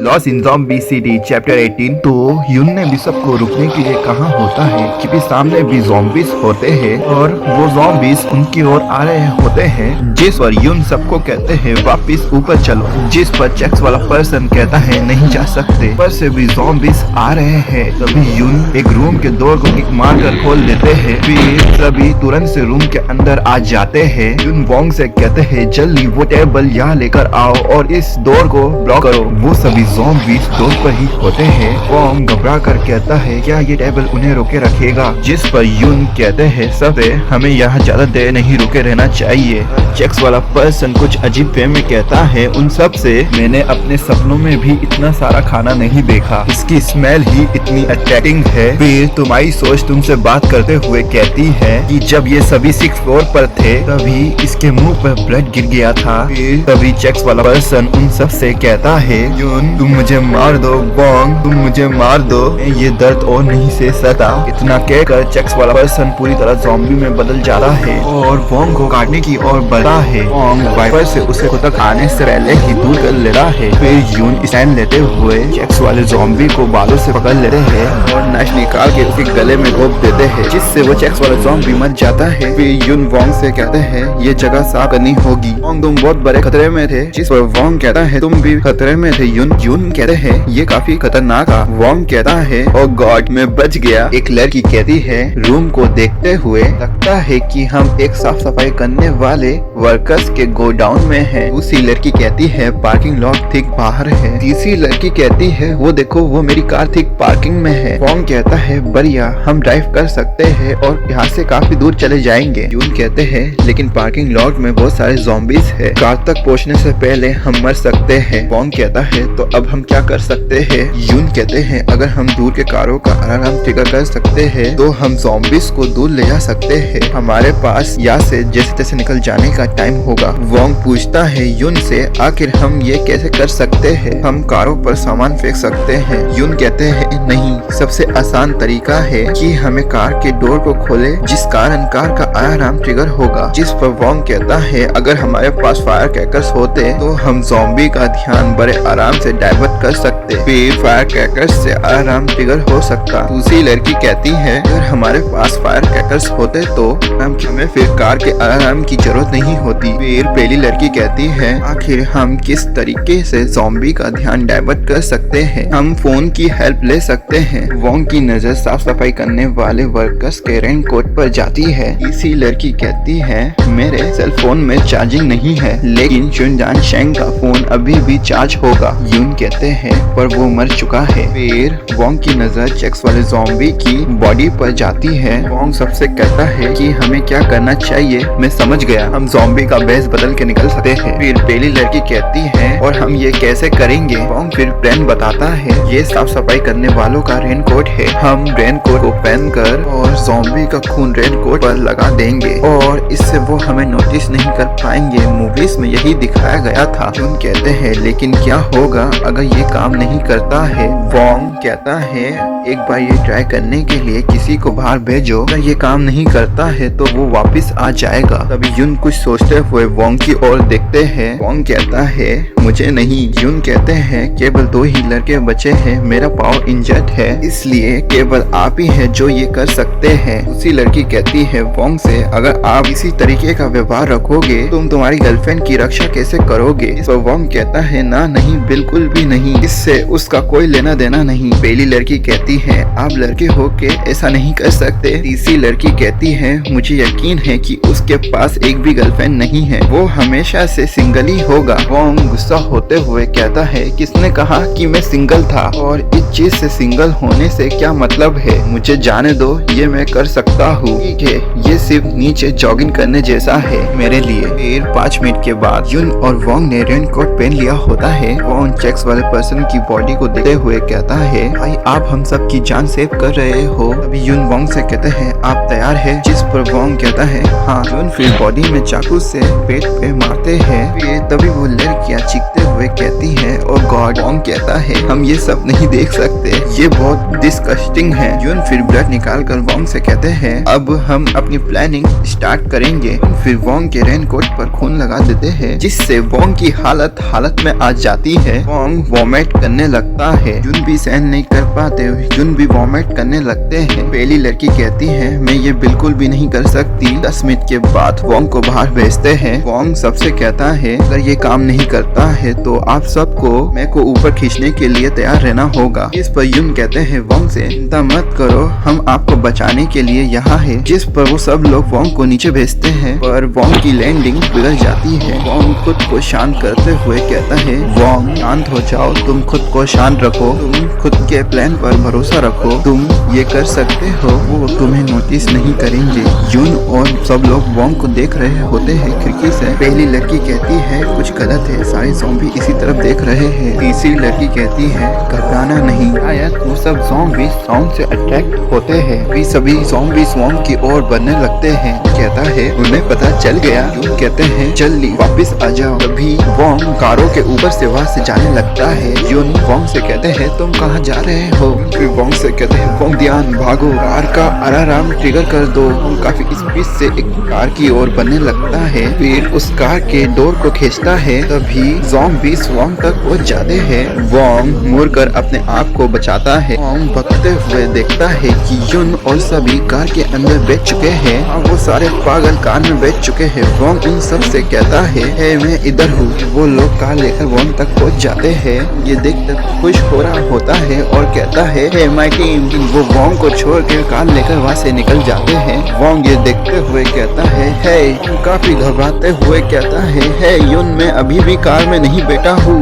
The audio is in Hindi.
Loss in zombie city chapter 18। तो यून ने भी सबको रुकने के लिए कहा होता है क्योंकि सामने भी ज़ॉम्बीज होते हैं और वो ज़ॉम्बीज उनकी ओर आ रहे होते हैं, जिस पर यून सबको कहते हैं वापस ऊपर चलो, जिस पर चेक्स वाला पर्सन कहता है नहीं जा सकते, ऊपर से भी ज़ॉम्बीज आ रहे हैं। तभी यून एक रूम के डोर को किक मार कर खोल देते हैं, फिर सभी तुरंत से रूम के अंदर आ जाते हैं। यून वोंग से कहते हैं जल्दी वो टेबल यहाँ लेकर आओ और इस डोर को ब्लॉक करो। वो सभी ज़ॉम्बीज डोर पर ही होते हैं। वोंग घबरा कर कहता है क्या ये टेबल उन्हें रोके रखेगा, जिस पर यून कहते हैं सबसे हमें यहाँ ज्यादा देर नहीं रुके रहना चाहिए। चेक्स वाला पर्सन कुछ अजीब वे में कहता है उन सब से मैंने अपने सपनों में भी इतना सारा खाना नहीं देखा, इसकी स्मेल ही इतनी अट्रैक्टिंग है। फिर तुम्हारी सोच तुमसे बात करते हुए कहती है कि जब ये सभी 6th फ्लोर पर थे तभी इसके मुंह पर ब्लड गिर गया था। फिर तभी चेक्स वाला पर्सन उन सब से कहता है यून तुम मुझे मार दो, वोंग तुम मुझे मार दो, ये दर्द और नहीं से सकता। इतना कहकर चेक्स वाला पर्सन पूरी तरह ज़ॉम्बी में बदल जाता है और वोंग को काटने की ओर बढ़ता है। वोंग वाइपर से उसे खुद तक आने से पहले ही दूर कर लेता है। फिर यून स्टैंड लेते हुए चेक्स वाले ज़ॉम्बी को बालों से पकड़ लेते हैं और नश निकाल के उसके गले में घोंप देते हैं, जिससे वो चेक्स वाला ज़ॉम्बी मर जाता है। फिर यून वोंग से कहते हैं ये जगह साफ करनी होगी, वोंग तुम बहुत बड़े खतरे में थे, जिस पर वोंग कहता है तुम भी खतरे में थे यून कहते हैं ये काफी खतरनाक था। वोंग कहता है ओ गॉड मैं बच गया। एक लड़की कहती है रूम को देखते हुए लगता है कि हम एक साफ सफाई करने वाले वर्कर्स के गोडाउन में हैं। दूसरी लड़की कहती है पार्किंग लॉट ठीक बाहर है। तीसरी लड़की कहती है वो देखो वो मेरी कार ठीक पार्किंग में है। वोंग कहता है बढ़िया हम ड्राइव कर सकते हैं और यहाँ से काफी दूर चले जाएंगे। यून कहते हैं लेकिन पार्किंग लॉट में बहुत सारे ज़ॉम्बीज है, कार तक पहुँचने से पहले हम मर सकते हैं। वोंग कहता है तो अब हम क्या कर सकते हैं। यून कहते हैं अगर हम दूर के कारों का अलार्म ट्रिगर कर सकते हैं तो हम ज़ॉम्बीज को दूर ले जा सकते हैं। हमारे पास यहाँ से जैसे तैसे निकल जाने का टाइम होगा। वोंग पूछता है यून से आखिर हम ये कैसे कर सकते हैं, हम कारों पर सामान फेंक सकते हैं। यून कहते हैं नहीं, सबसे आसान तरीका है कि हमें कार के डोर को खोले जिस कारण कार का अलार्म ट्रिगर होगा। जिस पर वोंग कहता है अगर हमारे पास फायर क्रैकर्स होते तो हम ज़ॉम्बी का ध्यान बड़े आराम से डाइवर्ट कर सकते, फिर फायर क्रैकर्स से अलार्म ट्रिगर हो सकता। दूसरी लड़की कहती है अगर हमारे पास फायर क्रैकर्स होते तो हमें फिर कार के अलार्म की जरूरत नहीं होती। फिर पहली लड़की कहती है आखिर हम किस तरीके से ज़ॉम्बी का ध्यान डाइवर्ट कर सकते हैं, हम फोन की हेल्प ले सकते हैं। वोंग की नजर साफ सफाई करने वाले वर्कर्स के रेनकोट पर जाती है। तीसरी लड़की कहती है मेरे सेल फोन में चार्जिंग नहीं है लेकिन चुनजान शेंग का फोन अभी भी चार्ज होगा। यून कहते हैं पर वो मर चुका है। फिर वोंग की नजर चेक्स वाले ज़ॉम्बी की बॉडी पर जाती है। वोंग सबसे कहता है कि हमें क्या करना चाहिए, मैं समझ गया, हम ज़ॉम्बी का बेस बदल के निकल सकते हैं। फिर पहली लड़की कहती है और हम ये कैसे करेंगे। वोंग फिर प्लान बताता है ये साफ सफाई करने वालों का रेनकोट है, हम रेनकोट को पहन कर और ज़ॉम्बी का खून रेनकोट पर लगा देंगे और इससे वो हमें नोटिस नहीं कर पाएंगे। मूवीज में यही दिखाया गया था। यून कहते हैं लेकिन क्या होगा अगर ये काम नहीं करता है। वोंग कहता है एक बार ये ट्राई करने के लिए किसी को बाहर भेजो, अगर ये काम नहीं करता है तो वो वापस आ जाएगा। तभी यून कुछ सोचते हुए वोंग की ओर देखते हैं। वोंग कहता है मुझे नहीं। यून कहते हैं केवल 2 ही लड़के बचे हैं, मेरा पाव इंजर्ड है इसलिए केवल आप ही हैं जो ये कर सकते हैं। उसी लड़की कहती है वोंग से अगर आप इसी तरीके का व्यवहार रखोगे तुम तुम्हारी गर्लफ्रेंड की रक्षा कैसे करोगे। इस पर वोंग कहता है ना नहीं बिल्कुल भी नहीं, इससे उसका कोई लेना देना नहीं। पहली लड़की कहती है आप लड़के हो के ऐसा नहीं कर सकते। तीसरी लड़की कहती है मुझे यकीन है कि उसके पास एक भी गर्लफ्रेंड नहीं है, वो हमेशा से सिंगल ही होगा। वोंग गुस्सा होते हुए कहता है किसने कहा कि मैं सिंगल था और इस चीज से सिंगल होने से क्या मतलब है, मुझे जाने दो, ये मैं कर सकता हूँ। ठीक है ये सिर्फ नीचे जॉगिंग करने जैसा है मेरे लिए। फिर 5 मिनट के बाद यून और वोंग ने रेनकोट पहन लिया होता है। वोंग चेक्स वाले पर्सन की बॉडी को देखते हुए कहता है भाई आप हम सब की जान सेव कर रहे हो। अभी यून वोंग से कहते हैं आप तैयार है, जिस पर वोंग कहता है हाँ। यून फिर बॉडी में चाकू से पेट पे मारते हैं। फिर तभी वो लड़कियां चीखते हुए हुए कहती है, और गॉड। वोंग कहता है हम ये सब नहीं देख सकते, ये बहुत डिस्गस्टिंग है। यून फिर ब्लड निकाल कर वोंग से कहते हैं अब हम अपनी प्लानिंग स्टार्ट करेंगे। फिर वोंग के रेनकोट पर खून लगा देते हैं, जिससे वोंग की हालत में आ जाती है। वोंग वॉमिट करने लगता है। यून भी सहन नहीं कर पाते, यून भी वॉमिट करने लगते हैं। पहली लड़की कहती है मैं ये बिल्कुल भी नहीं कर सकती। 10 मिनट के बाद वोंग को बाहर भेजते हैं। वोंग सबसे कहता है अगर ये काम नहीं करता है तो आप सबको मेरे को ऊपर खींचने के लिए तैयार रहना होगा। इस पर यून कहते हैं वोंग से चिंता मत करो, हम आपको बचाने के लिए यहाँ है। जिस पर वो सब लोग वोंग को नीचे भेजते हैं, पर वोंग की लैंडिंग बिगड़ जाती है। वोंग खुद को शांत करते हुए कहता है वोंग शांत हो जाओ, तुम खुद को शांत रखो, तुम खुद के प्लान पर भरोसा रखो, तुम ये कर सकते हो, वो तुम्हें नोटिस नहीं करेंगे। यून और सब लोग वोंग को देख रहे होते हैं खिड़की से। पहली लड़की कहती है कुछ गलत है, सारे ज़ॉम्बी इसी तरफ देख रहे हैं। तीसरी लड़की कहती है घबराना नहीं, शायद वो सब ज़ॉम्बी साउंड से अट्रैक्ट होते हैं। भी सभी ज़ॉम्बी वोंग की ओर बढ़ने लगते हैं। कहता है उन्हें पता चल गया। यून कहते हैं जल्दी वापस आ जाओ। तभी वोंग कारों के ऊपर से वहाँ से जाने लगता है। यून वोंग से कहते हैं तुम कहाँ जा रहे हो? फिर वोंग से कहते हैं वोंग ध्यान भागो, कार का अलार्म ट्रिगर कर दो। वोंग काफी स्पीड से एक कार की ओर बढ़ने लगता है। फिर उस कार के डोर को खींचता है, तभी ज़ॉम्बी वोंग तक पहुँच जाते हैं। वोंग मुड़कर अपने आप को बचाता है। वोंग भगते हुए देखता है कि यून और सभी कार के अंदर बैठ चुके हैं। वो सारे पागल कार में बैठ चुके हैं। वोंग उन सब से कहता है मैं इधर हूँ। वो लोग कार लेकर वोंग तक पहुँच जाते हैं। ये देखकर खुश हो रहा होता है और कहता है माय टीम। वो वोंग को छोड़ के कार लेकर वहाँ से निकल जाते हैं। वोंग ये देखते हुए कहता है काफी घबराते हुए कहता है यून मैं अभी भी कार में नहीं बैठा हूँ।